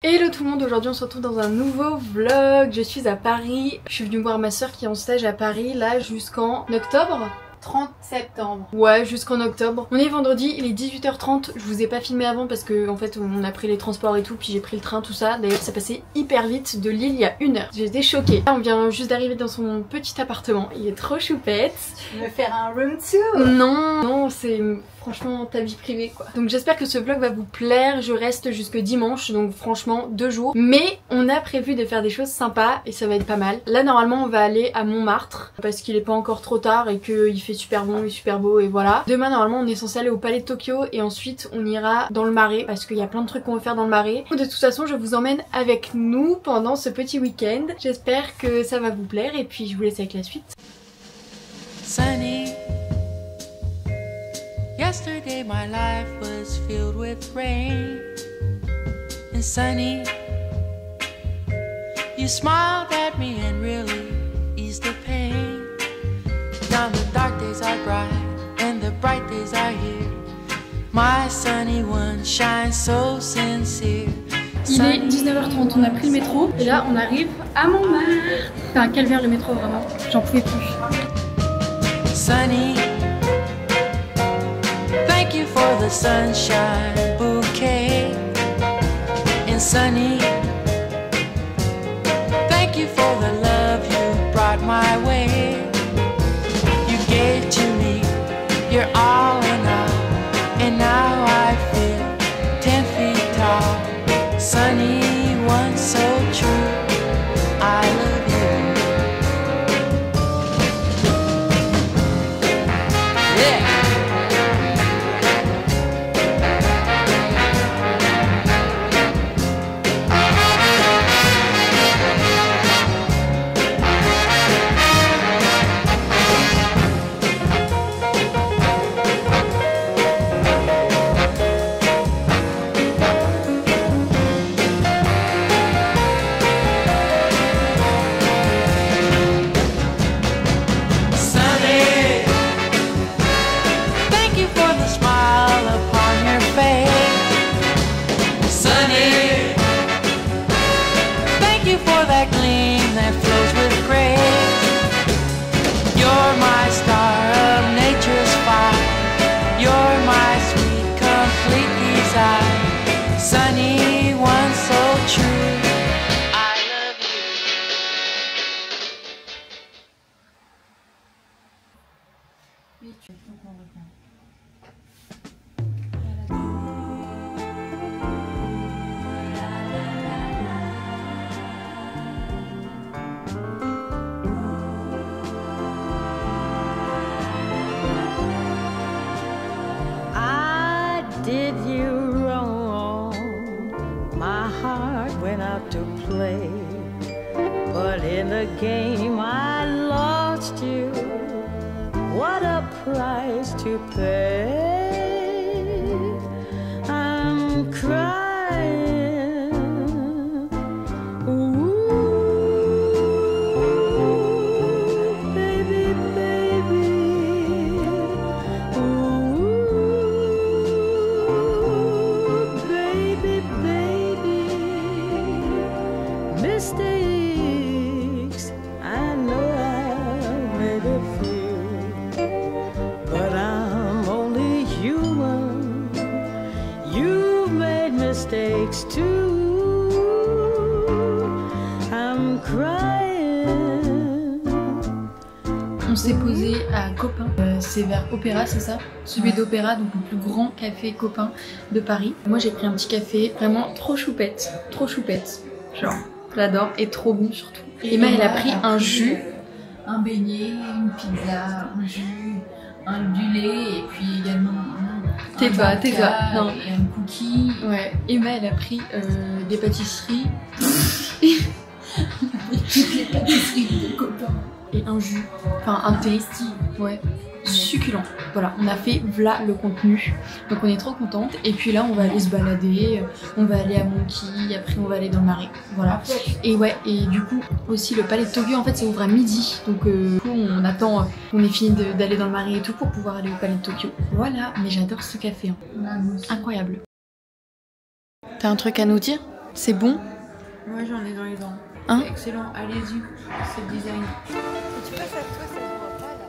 Hello tout le monde, aujourd'hui on se retrouve dans un nouveau vlog. Je suis à Paris, je suis venue voir ma soeur qui est en stage à Paris là jusqu'en octobre. 30 septembre. Ouais, jusqu'en octobre. On est vendredi, il est 18h30. Je vous ai pas filmé avant parce que en fait on a pris les transports et tout, puis j'ai pris le train, tout ça. D'ailleurs ça passait hyper vite de Lille il y a 1 heure. J'étais choquée. Là on vient juste d'arriver dans son petit appartement. Il est trop choupette. Tu veux faire un room tour? Non, c'est franchement ta vie privée quoi. Donc j'espère que ce vlog va vous plaire. Je reste jusque dimanche, donc franchement 2 jours. Mais on a prévu de faire des choses sympas et ça va être pas mal. Là normalement on va aller à Montmartre parce qu'il est pas encore trop tard et qu'il fait super bon et super beau et voilà. Demain normalement on est censé aller au Palais de Tokyo et ensuite on ira dans le Marais parce qu'il y a plein de trucs qu'on veut faire dans le Marais. De toute façon je vous emmène avec nous pendant ce petit week-end. J'espère que ça va vous plaire et puis je vous laisse avec la suite. Sunny. Yesterday my life was filled with rain. And sunny, you smiled at me and really eased the pain. Now the dark days are bright and the bright days are here. My sunny one shines so sincere. Il est 19h30, on a pris le métro et là on arrive à Montmartre. C'est un calvaire le métro vraiment, j'en pouvais plus. Sunny, thank you for the sunshine bouquet. And sunny, thank you for the love you brought my way. You gave to me your all in all, and now I feel 10 feet tall. Sunny one so true, I love you. Yeah. For that gleam that flows with grace. You're my star of nature's fire. You're my sweet, complete desire. Sunny one so true, I love you. Did you wrong? My heart went out to play, but in the game I lost you. What a price to pay. I'm crying. Ooh, baby, baby. Ooh. Mistakes, I know I made a few, but I'm only human. You made mistakes too. I'm crying. On s'est posé à Copain, c'est vers Opéra, c'est ça? Celui d'Opéra, donc le plus grand café Copain de Paris. Moi j'ai pris un petit café, vraiment trop choupette, genre j'adore et trop bon surtout. Emma elle a pris un jus, Un beignet, une pizza, un jus, du lait et puis également tais-toi, non. Et un cookie. Ouais, Emma elle a pris des pâtisseries Toutes les pâtisseries de copains. et un jus, enfin un thé, ouais, succulent. Voilà, on a fait v'là le contenu, donc on est trop contente. Et puis là on va aller se balader, on va aller à Monkey, après on va aller dans le Marais, voilà. Et ouais, et du coup aussi le Palais de Tokyo en fait ça ouvre à midi, donc du coup on attend qu'on ait fini d'aller dans le Marais et tout pour pouvoir aller au Palais de Tokyo. Voilà, mais j'adore ce café, hein. Incroyable. T'as un truc à nous dire? C'est bon? Moi j'en ai dans les dents. Hein? C'est excellent, allez-y, c'est le design. Tu passes à toi, ça se voit pas là.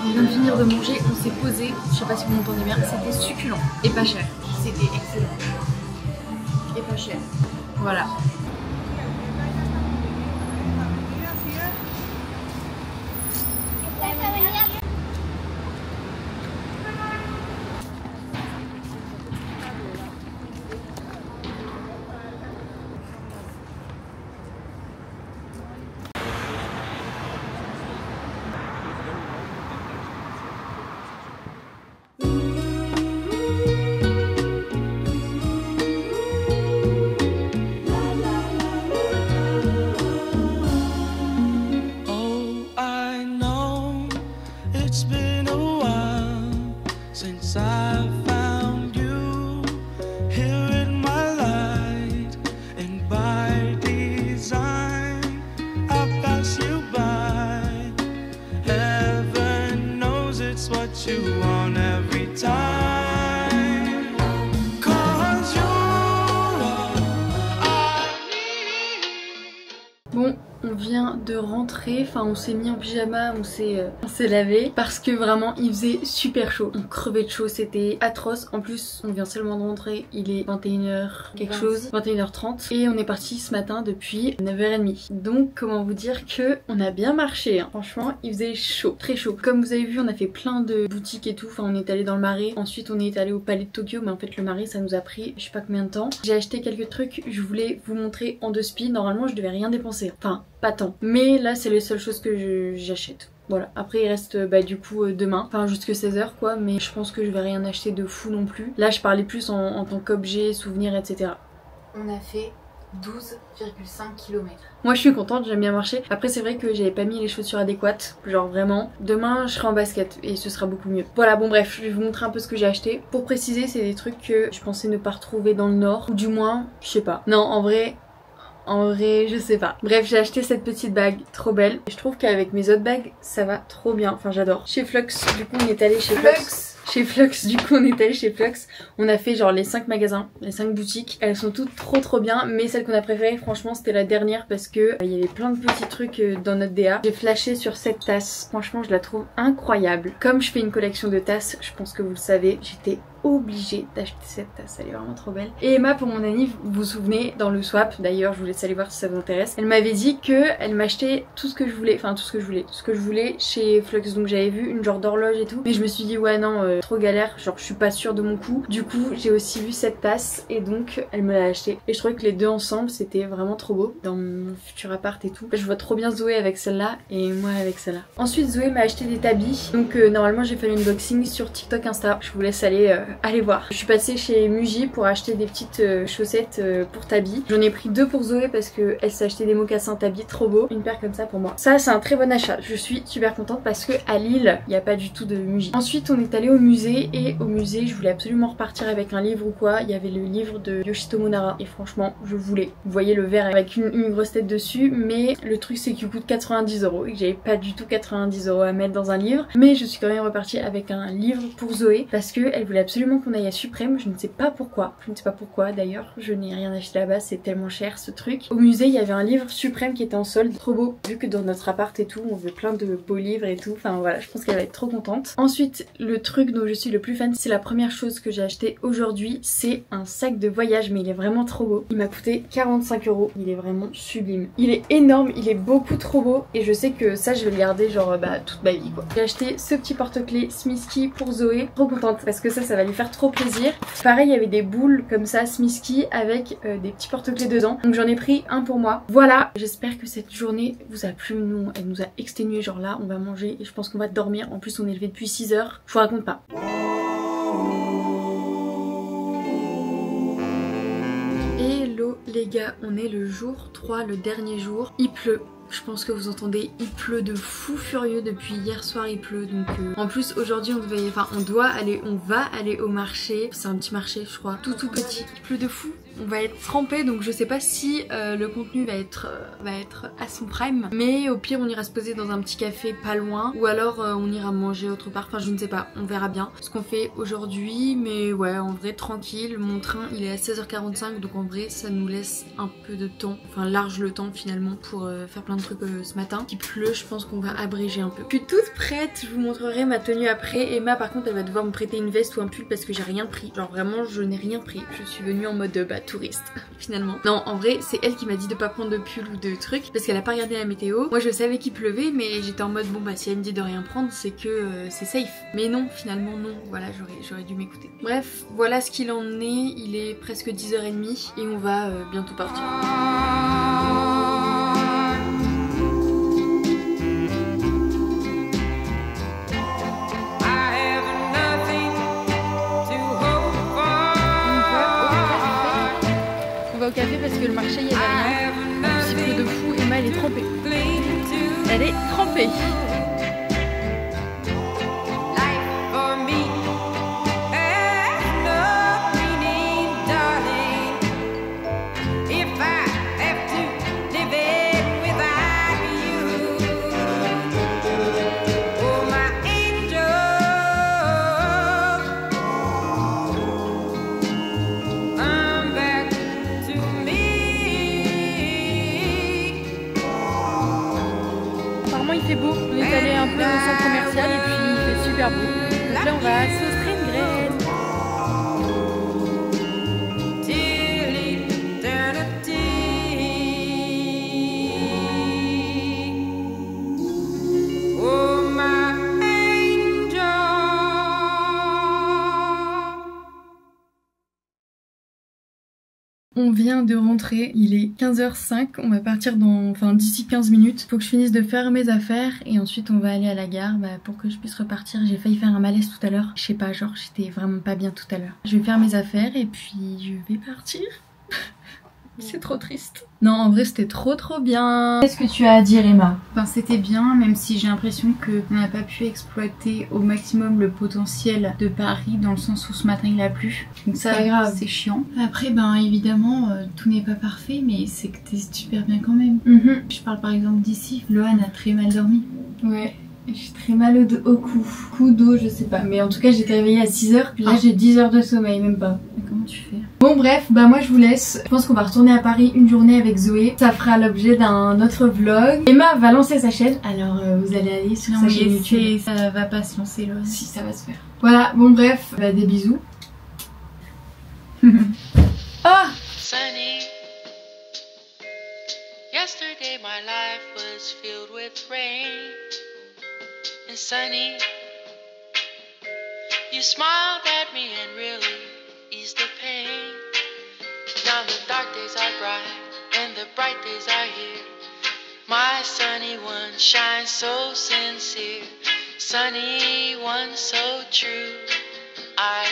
On vient de finir de manger, on s'est posé, je sais pas si vous m'entendez bien, c'était succulent et pas cher. C'était excellent. Et pas cher. Voilà. Bon, on vient de rentrer, enfin on s'est mis en pyjama, on s'est lavé parce que vraiment il faisait super chaud. On crevait de chaud, c'était atroce. En plus on vient seulement de rentrer, il est 21h quelque chose, 21h30 et on est parti ce matin depuis 9h30. Donc comment vous dire que on a bien marché hein. Franchement il faisait chaud, très chaud. Comme vous avez vu on a fait plein de boutiques et tout, enfin on est allé dans le Marais, ensuite on est allé au Palais de Tokyo mais en fait le Marais ça nous a pris je sais pas combien de temps. J'ai acheté quelques trucs, je voulais vous montrer en 2 speed, normalement je devais rien dépenser, enfin pas tant. Mais là c'est les seules choses que j'achète. Voilà, après il reste du coup demain, enfin jusque 16h quoi, mais je pense que je vais rien acheter de fou non plus. Là je parlais plus en tant qu'objet, souvenir, etc. On a fait 12,5 km. Moi je suis contente, j'aime bien marcher. Après c'est vrai que j'avais pas mis les chaussures adéquates, genre vraiment. Demain je serai en basket et ce sera beaucoup mieux. Voilà, bon bref, je vais vous montrer un peu ce que j'ai acheté. Pour préciser, c'est des trucs que je pensais ne pas retrouver dans le nord, ou du moins, je sais pas. Non, en vrai, je sais pas. Bref, j'ai acheté cette petite bague trop belle. Je trouve qu'avec mes autres bagues, ça va trop bien. Enfin, j'adore. Chez Flux, du coup, on est allé chez Flux. Chez Flux, du coup, on est allé chez Flux. On a fait genre les 5 magasins, les 5 boutiques. Elles sont toutes trop bien. Mais celle qu'on a préférée, franchement, c'était la dernière parce que il y avait plein de petits trucs dans notre DA. J'ai flashé sur cette tasse. Franchement, je la trouve incroyable. Comme je fais une collection de tasses, je pense que vous le savez, j'étais obligée d'acheter cette tasse, elle est vraiment trop belle. Et Emma pour mon anniv, vous vous souvenez, dans le swap, d'ailleurs je vous laisse aller voir si ça vous intéresse, elle m'avait dit que elle m'achetait tout ce que je voulais, enfin tout ce que je voulais chez Flux. Donc j'avais vu une genre d'horloge et tout, mais je me suis dit ouais non, trop galère, genre je suis pas sûre de mon coup. Du coup j'ai aussi vu cette tasse et donc elle me l'a achetée. Et je trouvais que les deux ensemble c'était vraiment trop beau dans mon futur appart et tout. Je vois trop bien Zoé avec celle-là et moi avec celle-là. Ensuite Zoé m'a acheté des tabis, donc normalement j'ai fait l'unboxing sur TikTok, Insta, je vous laisse aller voir. Je suis passée chez Muji pour acheter des petites chaussettes pour Tabi. J'en ai pris deux pour Zoé parce qu'elle s'est acheté des mocassins Tabi trop beaux, une paire comme ça pour moi. Ça c'est un très bon achat, je suis super contente parce que à Lille il n'y a pas du tout de Muji. Ensuite on est allé au musée et au musée je voulais absolument repartir avec un livre ou quoi. Il y avait le livre de Yoshitomo Nara et franchement je voulais. Vous voyez le verre avec une grosse tête dessus, mais le truc c'est qu'il coûte 90 € et que j'avais pas du tout 90 € à mettre dans un livre. Mais je suis quand même repartie avec un livre pour Zoé parce qu'elle voulait absolument qu'on aille à Suprême. Je ne sais pas pourquoi. Je ne sais pas pourquoi d'ailleurs. Je n'ai rien acheté là-bas, c'est tellement cher ce truc. Au musée il y avait un livre Suprême qui était en solde. Trop beau. Vu que dans notre appart et tout on veut plein de beaux livres et tout. Enfin voilà, je pense qu'elle va être trop contente. Ensuite le truc dont je suis le plus fan, c'est la première chose que j'ai acheté aujourd'hui. C'est un sac de voyage, mais il est vraiment trop beau. Il m'a coûté 45 €. Il est vraiment sublime. Il est énorme, il est beaucoup trop beau et je sais que ça je vais le garder genre toute ma vie quoi. J'ai acheté ce petit porte-clés Smisky pour Zoé. Trop contente parce que ça va lui faire trop plaisir. Pareil il y avait des boules comme ça Smisky avec des petits porte-clés dedans. Donc j'en ai pris un pour moi. Voilà, j'espère que cette journée vous a plu. Nous, elle nous a exténué, genre là on va manger et je pense qu'on va dormir. En plus on est levé depuis 6 h. Je vous raconte pas. Hello les gars, on est le jour 3, le dernier jour. Il pleut. Je pense que vous entendez, il pleut de fou furieux depuis hier soir, il pleut donc en plus aujourd'hui on va aller au marché. C'est un petit marché je crois, tout petit. Il pleut de fou. On va être trempé donc je sais pas si le contenu va être à son prime, mais au pire on ira se poser dans un petit café pas loin ou alors on ira manger autre part, enfin je ne sais pas, on verra bien ce qu'on fait aujourd'hui. Mais ouais en vrai tranquille, mon train il est à 16h45 donc en vrai ça nous laisse un peu de temps, enfin large le temps finalement pour faire plein de trucs ce matin. Il pleut, je pense qu'on va abréger un peu. Je suis toute prête, je vous montrerai ma tenue après. Emma par contre elle va devoir me prêter une veste ou un pull parce que j'ai rien pris, genre vraiment je n'ai rien pris. Je suis venue en mode touriste finalement. Non en vrai c'est elle qui m'a dit de pas prendre de pull ou de trucs parce qu'elle a pas regardé la météo. Moi je savais qu'il pleuvait mais j'étais en mode bon bah si elle me dit de rien prendre c'est que c'est safe. Mais non finalement non, voilà j'aurais dû m'écouter. Bref voilà ce qu'il en est, il est presque 10h30 et on va bientôt partir. Au café parce que le marché il y avait rien. Un petit peu de fou, Emma elle est trempée. Elle est trempée. Il fait beau, on est allé un peu au centre commercial et puis il fait super beau. Donc là on va à Sostringren. On vient de rentrer, il est 15h05, on va partir d'ici 15 minutes. Faut que je finisse de faire mes affaires et ensuite on va aller à la gare pour que je puisse repartir. J'ai failli faire un malaise tout à l'heure, je sais pas, genre j'étais vraiment pas bien tout à l'heure. Je vais faire mes affaires et puis je vais partir. C'est trop triste. Non en vrai c'était trop bien. Qu'est-ce que tu as à dire Emma? Enfin c'était bien, même si j'ai l'impression qu'on n'a pas pu exploiter au maximum le potentiel de Paris dans le sens où ce matin il a plu. Donc ça c'est chiant. Après évidemment tout n'est pas parfait mais c'est que t'es super bien quand même. Je parle par exemple d'ici, Lohan a très mal dormi. Ouais. J'ai très mal au coup d'eau je sais pas, mais en tout cas j'étais réveillée à 6 h, là j'ai 10 heures de sommeil même pas. Mais comment tu fais? Bon bref, moi je vous laisse, je pense qu'on va retourner à Paris une journée avec Zoé, ça fera l'objet d'un autre vlog. Emma va lancer sa chaîne, alors vous allez aller sur sa chaîne YouTube. Ça va pas se lancer là. Si ça va se faire. Voilà, bon bref, des bisous Ah! Sunny. Yesterday my life was filled with rain. And sunny, you smiled at me and really eased the pain. Now the dark days are bright and the bright days are here. My sunny one shines so sincere. Sunny one so true. I